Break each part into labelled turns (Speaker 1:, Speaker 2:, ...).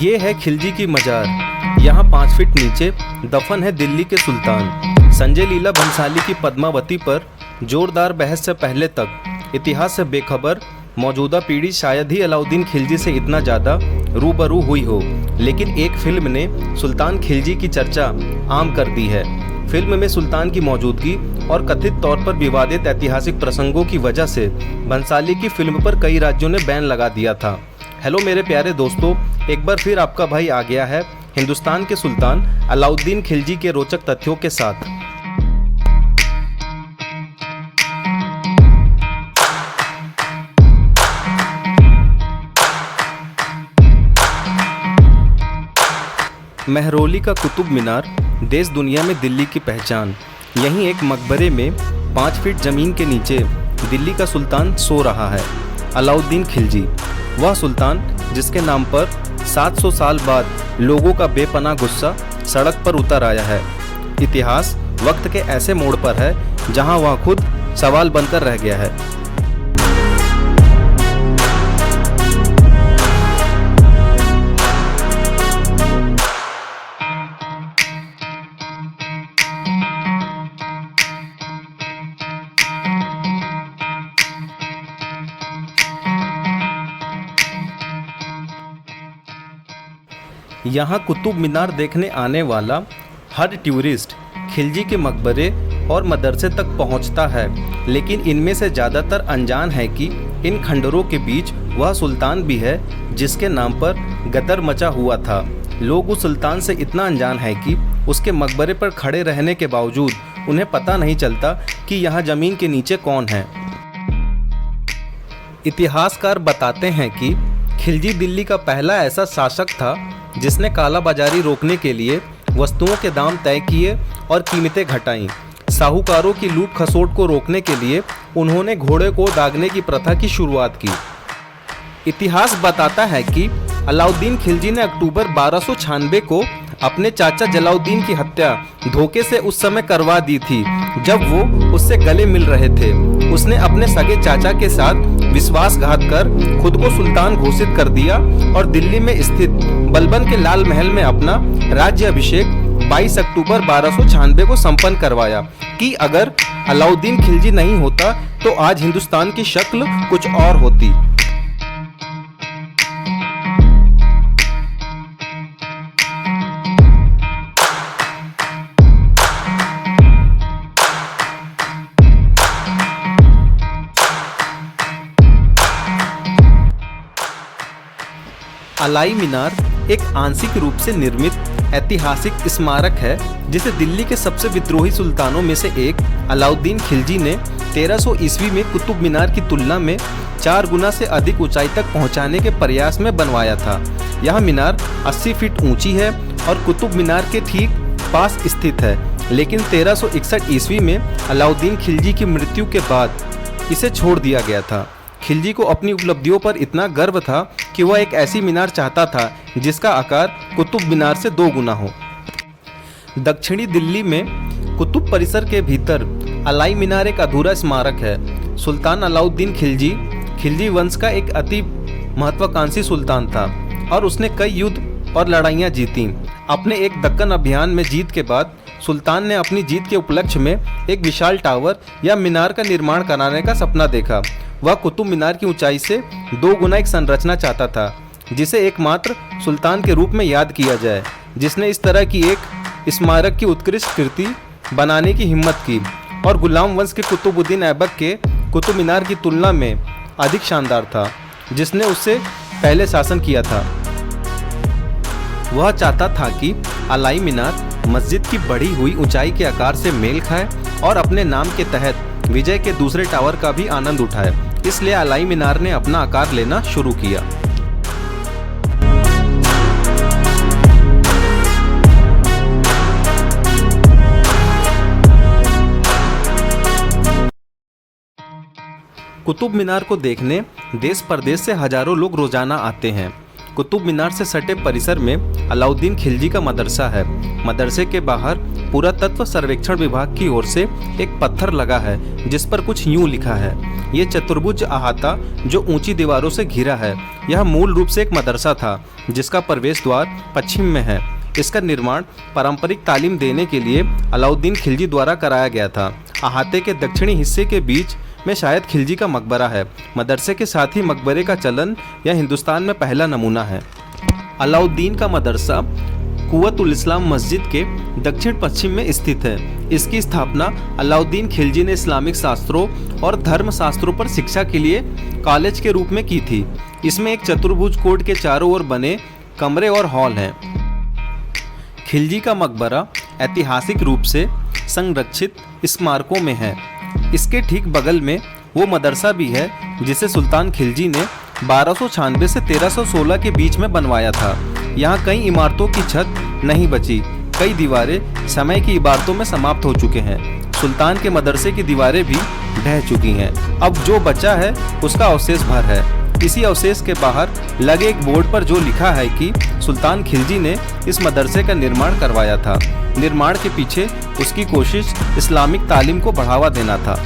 Speaker 1: ये है खिलजी की मजार। यहाँ 5 फीट नीचे दफन है दिल्ली के सुल्तान। संजय लीला भंसाली की पद्मावती पर जोरदार बहस से पहले तक इतिहास से बेखबर मौजूदा पीढ़ी शायद ही अलाउद्दीन खिलजी से इतना ज़्यादा रूबरू हुई हो, लेकिन एक फिल्म ने सुल्तान खिलजी की चर्चा आम कर दी है। फिल्म में सुल्तान की मौजूदगी और कथित तौर पर विवादित ऐतिहासिक प्रसंगों की वजह से भंसाली की फिल्म पर कई राज्यों ने बैन लगा दिया था। हेलो मेरे प्यारे दोस्तों, एक बार फिर आपका भाई आ गया है हिंदुस्तान के सुल्तान अलाउद्दीन खिलजी के रोचक तथ्यों के साथ। महरौली का कुतुब मीनार देश दुनिया में दिल्ली की पहचान। यहीं एक मकबरे में 5 फीट जमीन के नीचे दिल्ली का सुल्तान सो रहा है, अलाउद्दीन खिलजी। वह सुल्तान जिसके नाम पर 700 साल बाद लोगों का बेपनाह गुस्सा सड़क पर उतर आया है। इतिहास वक्त के ऐसे मोड़ पर है जहां वह खुद सवाल बनकर रह गया है। यहाँ कुतुब मीनार देखने आने वाला हर टूरिस्ट खिलजी के मकबरे और मदरसे तक पहुँचता है, लेकिन इनमें से ज़्यादातर अनजान है कि इन खंडरों के बीच वह सुल्तान भी है जिसके नाम पर गदर मचा हुआ था। लोग उस सुल्तान से इतना अनजान है कि उसके मकबरे पर खड़े रहने के बावजूद उन्हें पता नहीं चलता कि यहाँ ज़मीन के नीचे कौन है। इतिहासकार बताते हैं कि खिलजी दिल्ली का पहला ऐसा शासक था जिसने काला बाजारी रोकने के लिए वस्तुओं के दाम तय किए और कीमतें घटाईं। साहूकारों की लूट खसोट को रोकने के लिए उन्होंने घोड़े को दागने की प्रथा की शुरुआत की। इतिहास बताता है कि अलाउद्दीन खिलजी ने अक्टूबर 1296 को अपने चाचा जलाउद्दीन की हत्या धोखे से उस समय करवा दी थी जब वो उससे गले मिल रहे थे। उसने अपने सगे चाचा के साथ विश्वासघात कर खुद को सुल्तान घोषित कर दिया और दिल्ली में स्थित बलबन के लाल महल में अपना राज्य अभिषेक 22 अक्टूबर 1296 को संपन्न करवाया कि अगर अलाउद्दीन खिलजी नहीं होता तो आज हिंदुस्तान की शक्ल कुछ और होती। अलाई मीनार एक आंशिक रूप से निर्मित ऐतिहासिक स्मारक है जिसे दिल्ली के सबसे विद्रोही सुल्तानों में से एक अलाउद्दीन खिलजी ने 1300 ईस्वी में कुतुब मीनार की तुलना में 4 गुना से अधिक ऊंचाई तक पहुंचाने के प्रयास में बनवाया था। यह मीनार 80 फीट ऊंची है और कुतुब मीनार के ठीक पास स्थित है, लेकिन 1361 ईस्वी में अलाउद्दीन खिलजी की मृत्यु के बाद इसे छोड़ दिया गया था। खिलजी को अपनी उपलब्धियों पर इतना गर्व था कि वह एक ऐसी मीनार चाहता था जिसका आकार कुतुब मीनार से 2 गुना हो। दक्षिणी दिल्ली में कुतुब परिसर के भीतर अलाई मीनार एक अधूरा स्मारक है। सुल्तान अलाउद्दीन खिलजी वंश का एक अति महत्वाकांक्षी सुल्तान था और उसने कई युद्ध और लड़ाइयाँ जीती। अपने एक दक्कन अभियान में जीत के बाद सुल्तान ने अपनी जीत के उपलक्ष्य में एक विशाल टावर या मीनार का निर्माण कराने का सपना देखा। वह कुतुब मीनार की ऊंचाई से 2 गुना एक संरचना चाहता था जिसे एकमात्र सुल्तान के रूप में याद किया जाए, जिसने इस तरह की एक स्मारक की उत्कृष्ट कृति बनाने की हिम्मत की और गुलाम वंश के कुतुबुद्दीन ऐबक के कुतुब मीनार की तुलना में अधिक शानदार था, जिसने उससे पहले शासन किया था। वह चाहता था कि अलाई मीनार मस्जिद की बढ़ी हुई ऊंचाई के आकार से मेल खाए और अपने नाम के तहत विजय के दूसरे टावर का भी आनंद उठाए। इसलिए अलाई मीनार ने अपना आकार लेना शुरू किया। कुतुब मीनार को देखने देश प्रदेश से हजारों लोग रोजाना आते हैं। कुतुब मीनार से सटे परिसर में अलाउद्दीन खिलजी का मदरसा है। मदरसे के बाहर पुरातत्व सर्वेक्षण विभाग की ओर से एक पत्थर लगा है जिस पर कुछ यूं लिखा है। ये चतुर्भुज अहाता जो ऊंची दीवारों से घिरा है, यह मूल रूप से एक मदरसा था जिसका प्रवेश द्वार पश्चिम में है। इसका निर्माण पारंपरिक तालीम देने के लिए अलाउद्दीन खिलजी द्वारा कराया गया था। अहाते के दक्षिणी हिस्से के बीच में शायद खिलजी का मकबरा है। मदरसे के साथ ही मकबरे का चलन यह हिंदुस्तान में पहला नमूना है। अलाउद्दीन का मदरसा कुव्वतुल इस्लाम मस्जिद के दक्षिण पश्चिम में स्थित है। इसकी स्थापना अलाउद्दीन खिलजी ने इस्लामिक शास्त्रों और धर्म शास्त्रों पर शिक्षा के लिए कॉलेज के रूप में की थी। इसमें एक चतुर्भुज कोट के चारों ओर बने कमरे और हॉल हैं। खिलजी का मकबरा ऐतिहासिक रूप से संरक्षित स्मारकों में है। इसके ठीक बगल में वो मदरसा भी है जिसे सुल्तान खिलजी ने 1296 से 1316 के बीच में बनवाया था। यहाँ कई इमारतों की छत नहीं बची, कई दीवारें समय की इबारतों में समाप्त हो चुके हैं। सुल्तान के मदरसे की दीवारें भी ढह चुकी हैं। अब जो बचा है उसका अवशेष भर है। इसी अवशेष के बाहर लगे एक बोर्ड पर जो लिखा है कि सुल्तान खिलजी ने इस मदरसे का निर्माण करवाया था। निर्माण के पीछे उसकी कोशिश इस्लामिक तालीम को बढ़ावा देना था।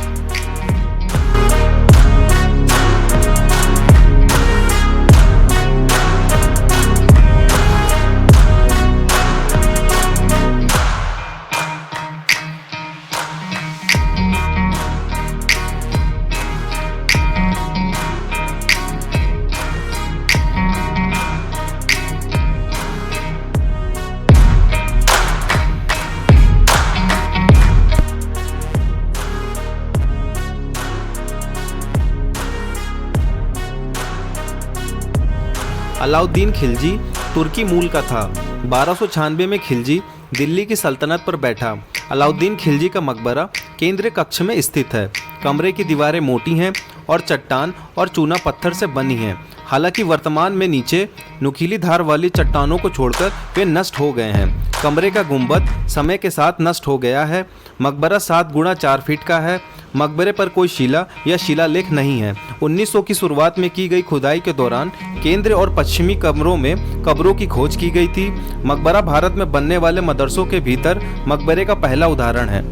Speaker 1: अलाउद्दीन खिलजी तुर्की मूल का था। 1296 में खिलजी दिल्ली की सल्तनत पर बैठा। अलाउद्दीन खिलजी का मकबरा केंद्रीय कक्ष में स्थित है। कमरे की दीवारें मोटी हैं और चट्टान और चूना पत्थर से बनी हैं। हालांकि वर्तमान में नीचे नुकीली धार वाली चट्टानों को छोड़कर वे नष्ट हो गए हैं। कमरे का गुंबद समय के साथ नष्ट हो गया है। मकबरा 7 गुणा 4 फीट का है। मकबरे पर कोई शिला या शिलालेख नहीं है। 1900 की शुरुआत में की गई खुदाई के दौरान केंद्र और पश्चिमी कमरों में कब्रों की खोज की गई थी। मकबरा भारत में बनने वाले मदरसों के भीतर मकबरे का पहला उदाहरण है।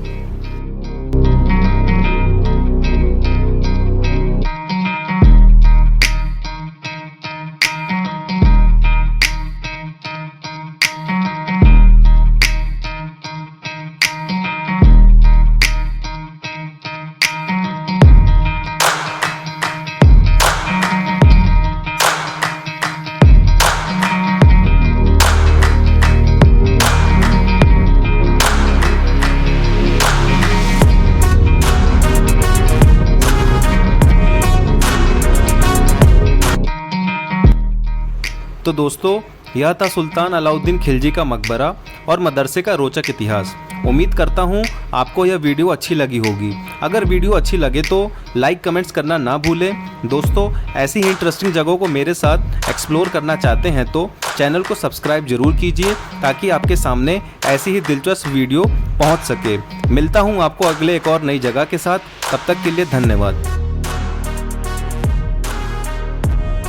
Speaker 1: तो दोस्तों, यह था सुल्तान अलाउद्दीन खिलजी का मकबरा और मदरसे का रोचक इतिहास। उम्मीद करता हूँ आपको यह वीडियो अच्छी लगी होगी। अगर वीडियो अच्छी लगे तो लाइक कमेंट्स करना ना भूलें। दोस्तों, ऐसी ही इंटरेस्टिंग जगहों को मेरे साथ एक्सप्लोर करना चाहते हैं तो चैनल को सब्सक्राइब जरूर कीजिए ताकि आपके सामने ऐसी ही दिलचस्प वीडियो पहुँच सके। मिलता हूँ आपको अगले एक और नई जगह के साथ। तब तक के लिए धन्यवाद।